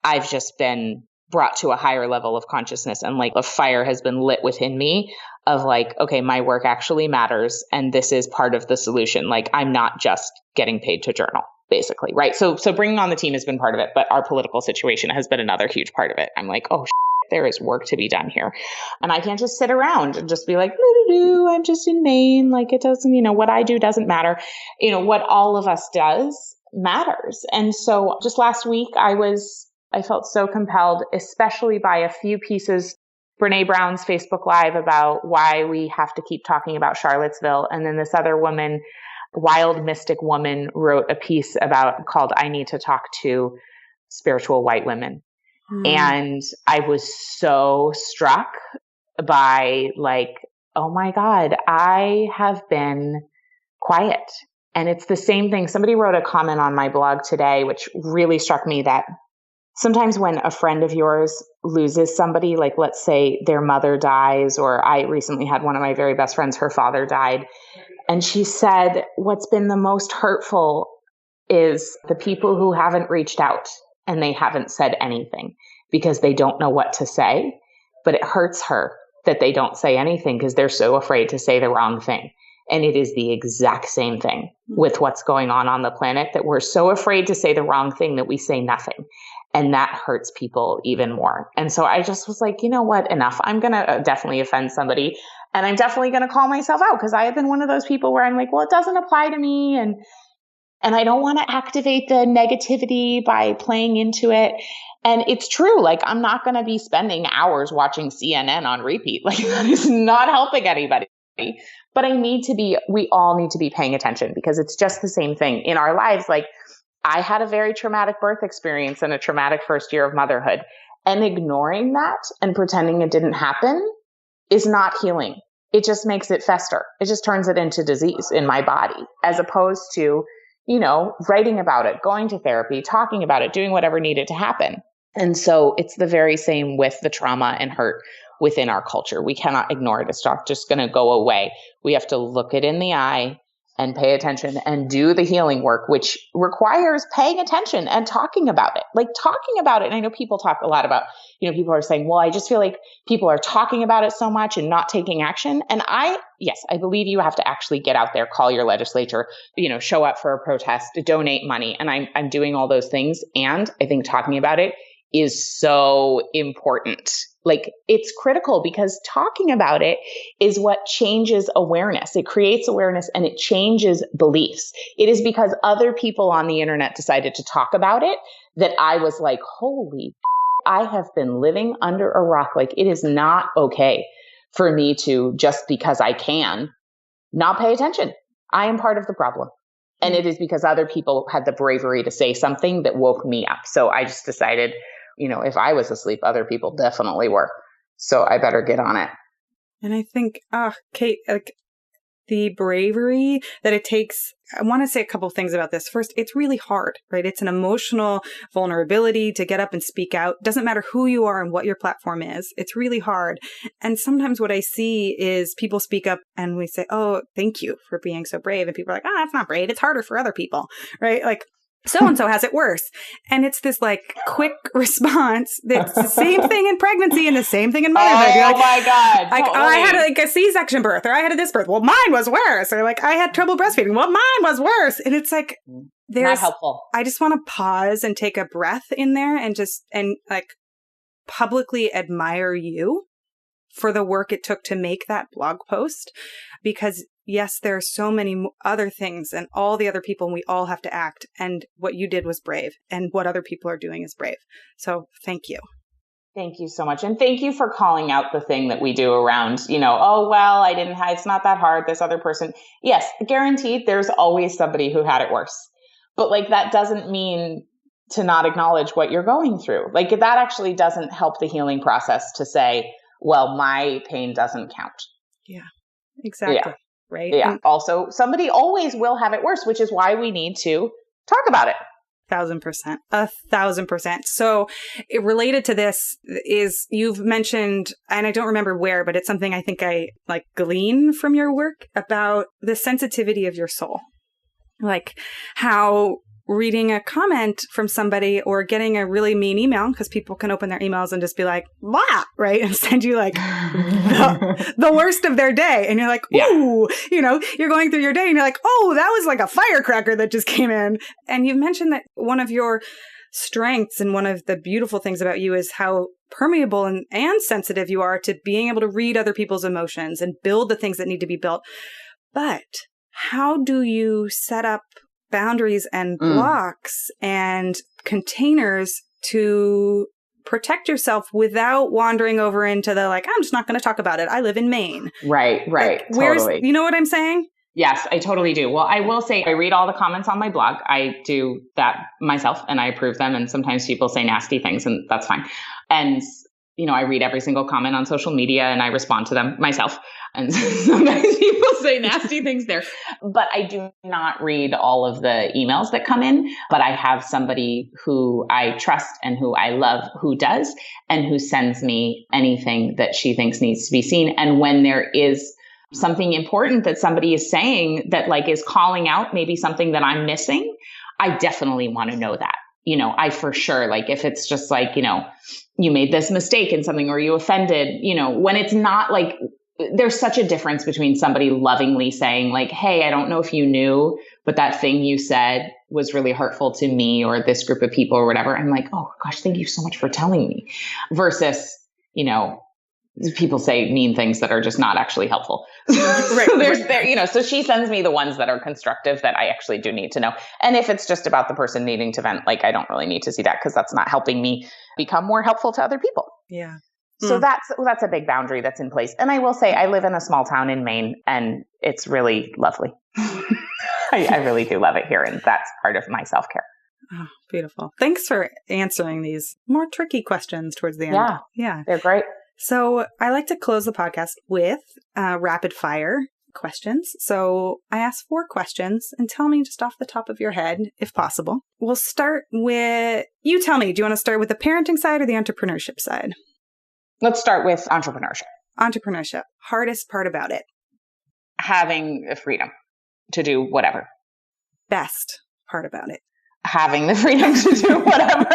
I've just been brought to a higher level of consciousness, and a fire has been lit within me of okay, my work actually matters. And this is part of the solution. I'm not just getting paid to journal, basically. Right. So bringing on the team has been part of it, but our political situation has been another huge part of it. I'm there is work to be done here. And I can't just sit around and just be I'm just in Maine. It doesn't, what I do doesn't matter. What all of us does matters. And so just last week, I felt so compelled, especially by a few pieces, Brene Brown's Facebook Live about why we have to keep talking about Charlottesville. And then this other woman, Wild Mystic Woman, wrote a piece called I Need to Talk to Spiritual White Women. And I was so struck by oh my God, I have been quiet. And it's the same thing. Somebody wrote a comment on my blog today, which really struck me, that sometimes when a friend of yours loses somebody, let's say their mother dies, or I recently had one of my very best friends, her father died. And she said, what's been the most hurtful is the people who haven't reached out and they haven't said anything because they don't know what to say. But it hurts her that they don't say anything because they're so afraid to say the wrong thing. And it is the exact same thing with what's going on the planet, that we're so afraid to say the wrong thing that we say nothing. And that hurts people even more. And so I just was you know what? Enough. I'm going to definitely offend somebody. And I'm definitely going to call myself out because I have been one of those people where I'm like, well, it doesn't apply to me. And I don't want to activate the negativity by playing into it. And it's true. Like, I'm not going to be spending hours watching CNN on repeat. Like, that is not helping anybody. But we all need to be paying attention because it's just the same thing in our lives. Like, I had a very traumatic birth experience and a traumatic first year of motherhood, and ignoring that and pretending it didn't happen is not healing. It just makes it fester. It just turns it into disease in my body, as opposed to, writing about it, going to therapy, talking about it, doing whatever needed to happen. And so it's the very same with the trauma and hurt within our culture. We cannot ignore it. It's not just going to go away. We have to look it in the eye and pay attention and do the healing work, which requires paying attention and talking about it. Like, talking about it. And I know people talk a lot about, people are saying, well, I just feel like people are talking about it so much and not taking action. And yes, I believe you have to actually get out there, call your legislature, show up for a protest, donate money. And I'm doing all those things. And I think talking about it is so important. Like, it's critical because talking about it is what changes awareness. It creates awareness and it changes beliefs. It is because other people on the internet decided to talk about it that I was like, holy, I have been living under a rock. Like, it is not okay for me to, just because I can, not pay attention. I am part of the problem. And it is because other people had the bravery to say something that woke me up. So I just decided, if I was asleep, other people definitely were. So I better get on it. And I think, Kate, like, the bravery that it takes, I want to say a couple things about this. First, it's really hard, right? It's an emotional vulnerability to get up and speak out. Doesn't matter who you are and what your platform is. It's really hard. And sometimes what I see is people speak up and we say, oh, thank you for being so brave. And people are like, that's not brave. It's harder for other people, right? Like, so-and-so has it worse. And it's this like quick response that's the same thing in pregnancy and the same thing in motherhood. Oh my God. Like, I had like a C-section birth, or I had this birth. Well, mine was worse. Or like, I had trouble breastfeeding. Well, mine was worse. And it's like, not helpful. I just want to pause and take a breath in there and like publicly admire you for the work it took to make that blog post. Because yes, there are so many other things and all the other people, and we all have to act. And what you did was brave, and what other people are doing is brave. So thank you. Thank you so much. And thank you for calling out the thing that we do around, oh, well, it's not that hard. This other person. Yes, guaranteed there's always somebody who had it worse. But like, that doesn't mean to not acknowledge what you're going through. Like, that actually doesn't help the healing process to say, well, my pain doesn't count. Yeah, exactly. Yeah. Right. Yeah. And also, somebody always will have it worse, which is why we need to talk about it. 1,000%. 1,000%. So related to this is you've mentioned, and I don't remember where, but it's something I think I like glean from your work about the sensitivity of your soul. Like how reading a comment from somebody or getting a really mean email, because people can open their emails and just be like, blah, right? And send you like the worst of their day. And you're like, ooh, you're going through your day and you're like, oh, that was like a firecracker that just came in. And you've mentioned that one of your strengths and one of the beautiful things about you is how permeable and sensitive you are to being able to read other people's emotions and build the things that need to be built. But how do you set up boundaries and blocks and containers to protect yourself without wandering over into the like, I'm just not going to talk about it. I live in Maine. Right. Like, Totally. You know what I'm saying? Yes, I totally do. Well, I will say I read all the comments on my blog. I do that myself and I approve them. And sometimes people say nasty things and that's fine. And I read every single comment on social media and I respond to them myself. And sometimes people say nasty things there, but I do not read all of the emails that come in, but I have somebody who I trust and who I love who does, and who sends me anything that she thinks needs to be seen. And when there is something important that somebody is saying that like is calling out maybe something that I'm missing, I definitely want to know that. I for sure, like if it's just like, you made this mistake in something or you offended, when it's not like, there's such a difference between somebody lovingly saying like, hey, I don't know if you knew, but that thing you said was really hurtful to me or this group of people or whatever. I'm like, oh gosh, thank you so much for telling me, versus, people say mean things that are just not actually helpful. Right. So she sends me the ones that are constructive that I actually do need to know. And if it's just about the person needing to vent, like I don't really need to see that because that's not helping me become more helpful to other people. Yeah. So that's a big boundary that's in place. And I will say I live in a small town in Maine and it's really lovely. I really do love it here. And that's part of my self-care. Oh, beautiful. Thanks for answering these more tricky questions towards the end. Yeah. They're great. So I like to close the podcast with rapid fire questions. So I ask 4 questions and tell me just off the top of your head, if possible. We'll start with, you tell me, do you want to start with the parenting side or the entrepreneurship side? Let's start with entrepreneurship. Entrepreneurship. Hardest part about it? Having the freedom to do whatever. Best part about it? Having the freedom to do whatever.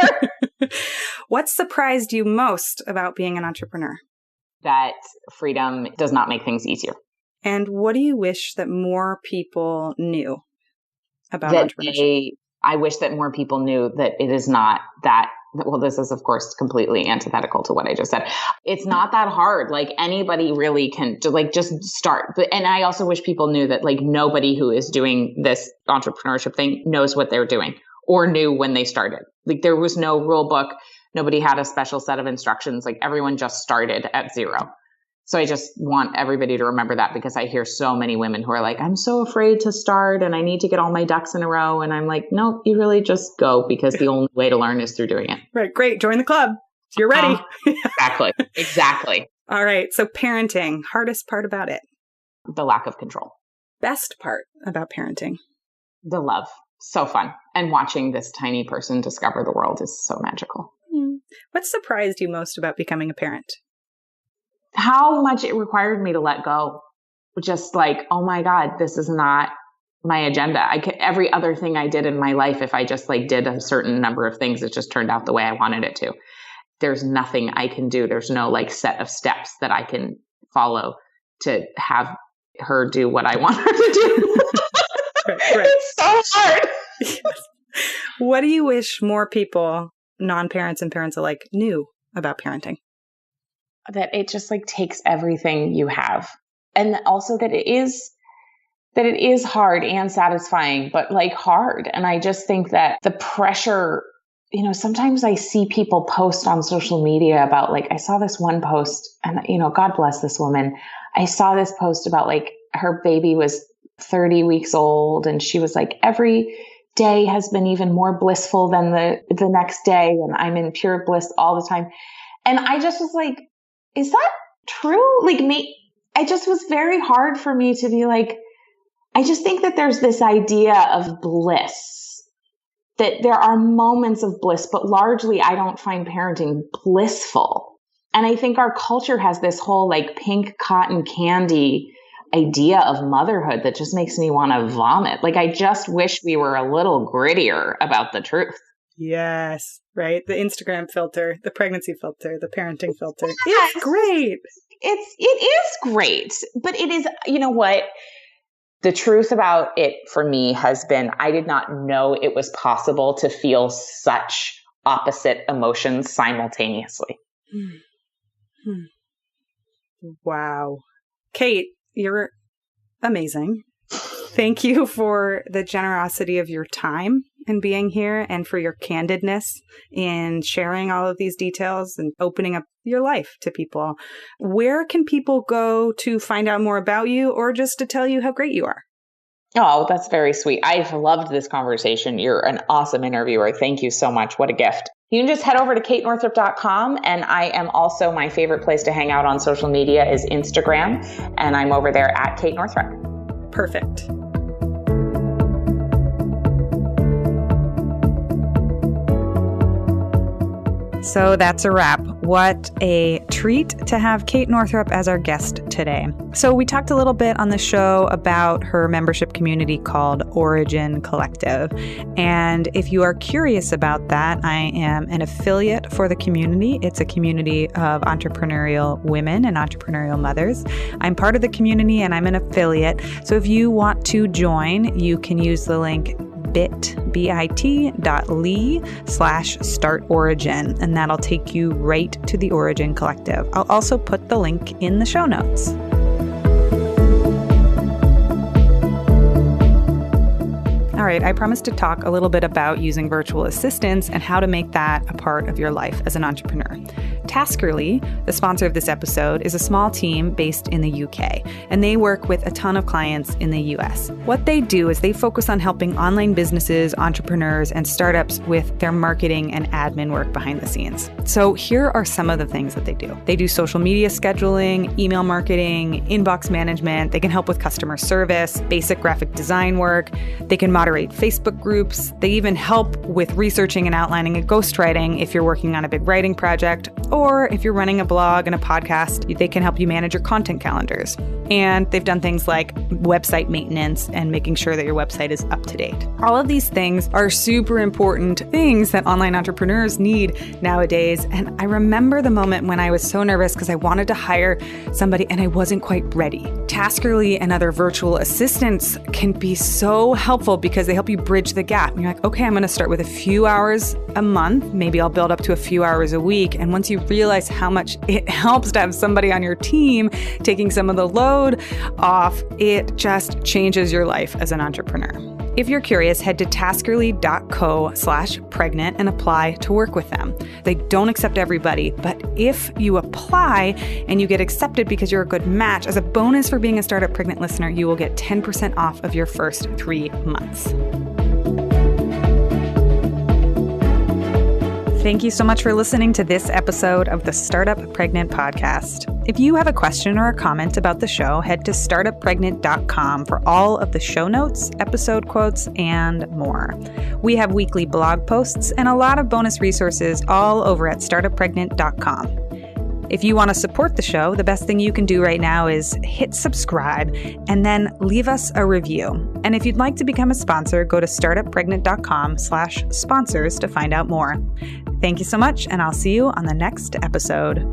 What surprised you most about being an entrepreneur? That freedom does not make things easier. And what do you wish that more people knew about entrepreneurship? I wish that more people knew that it is not that, well, this is of course completely antithetical to what I just said. It's not that hard. Like anybody really can just start. And I also wish people knew that like nobody who is doing this entrepreneurship thing knows what they're doing or knew when they started. Like there was no rule book. Nobody had a special set of instructions. Like everyone just started at zero. So I just want everybody to remember that because I hear so many women who are like, I'm so afraid to start and I need to get all my ducks in a row. And I'm like, no, you really just go because the only way to learn is through doing it. Right. Great. Join the club. You're ready. Exactly. All right. So parenting, hardest part about it? The lack of control. Best part about parenting? The love. So fun. And watching this tiny person discover the world is so magical. What surprised you most about becoming a parent? How much it required me to let go. Just like, oh my God, this is not my agenda. Every other thing I did in my life, if I just like did a certain number of things, it just turned out the way I wanted it to. There's nothing I can do. There's no like set of steps that I can follow to have her do what I want her to do. Right. It's so hard. Yes. What do you wish more people, non-parents and parents alike, knew about parenting? That it just like takes everything you have. And also that it is hard and satisfying, but like hard. And I just think that the pressure, sometimes I see people post on social media about like, I saw this one post and, God bless this woman. I saw this post about like her baby was 30 weeks old and she was like, every day has been even more blissful than the next day. And I'm in pure bliss all the time. And I just was like, is that true? Like it just was very hard for me to be like, I just think that there's this idea of bliss, that there are moments of bliss, but largely I don't find parenting blissful. And I think our culture has this whole like pink cotton candy idea of motherhood that just makes me want to vomit. Like, I just wish we were a little grittier about the truth. Yes, right. The Instagram filter, the pregnancy filter, the parenting filter. Yes. It's great. It is great, but it is, you know what? The truth about it for me has been, I did not know it was possible to feel such opposite emotions simultaneously. Wow. Kate, you're amazing. Thank you for the generosity of your time and being here, and for your candidness in sharing all of these details and opening up your life to people. Where can people go to find out more about you, or just to tell you how great you are? Oh, that's very sweet. I've loved this conversation. You're an awesome interviewer. Thank you so much. What a gift. You can just head over to katenorthrup.com. And I am also, my favorite place to hang out on social media is Instagram. And I'm over there at Kate Northrup. Perfect. So that's a wrap. What a treat to have Kate Northrup as our guest today. So we talked a little bit on the show about her membership community called Origin Collective. And if you are curious about that, I am an affiliate for the community. It's a community of entrepreneurial women and entrepreneurial mothers. I'm part of the community and I'm an affiliate. So if you want to join, you can use the link bit.ly/startorigin, and that'll take you right to the Origin Collective. I'll also put the link in the show notes. All right, I promised to talk a little bit about using virtual assistants and how to make that a part of your life as an entrepreneur. Taskerly, the sponsor of this episode, is a small team based in the UK, and they work with a ton of clients in the US. What they do is they focus on helping online businesses, entrepreneurs, and startups with their marketing and admin work behind the scenes. So here are some of the things that they do. They do social media scheduling, email marketing, inbox management. They can help with customer service, basic graphic design work. They can moderate Facebook groups. They even help with researching and outlining a ghostwriting if you're working on a big writing project, or if you're running a blog and a podcast, they can help you manage your content calendars. And they've done things like website maintenance and making sure that your website is up to date. All of these things are super important things that online entrepreneurs need nowadays. And I remember the moment when I was so nervous because I wanted to hire somebody and I wasn't quite ready. Taskerly and other virtual assistants can be so helpful because they help you bridge the gap. And you're like, okay, I'm going to start with a few hours a month. Maybe I'll build up to a few hours a week. And once you realize how much it helps to have somebody on your team taking some of the load off, it just changes your life as an entrepreneur. If you're curious, head to taskerly.co/pregnant and apply to work with them. They don't accept everybody, but if you apply and you get accepted because you're a good match, as a bonus for being a Startup Pregnant listener, you will get 10% off of your first 3 months. Thank you so much for listening to this episode of the Startup Pregnant podcast. If you have a question or a comment about the show, head to startuppregnant.com for all of the show notes, episode quotes, and more. We have weekly blog posts and a lot of bonus resources all over at startuppregnant.com. If you want to support the show, the best thing you can do right now is hit subscribe and then leave us a review. And if you'd like to become a sponsor, go to startuppregnant.com/sponsors to find out more. Thank you so much, and I'll see you on the next episode.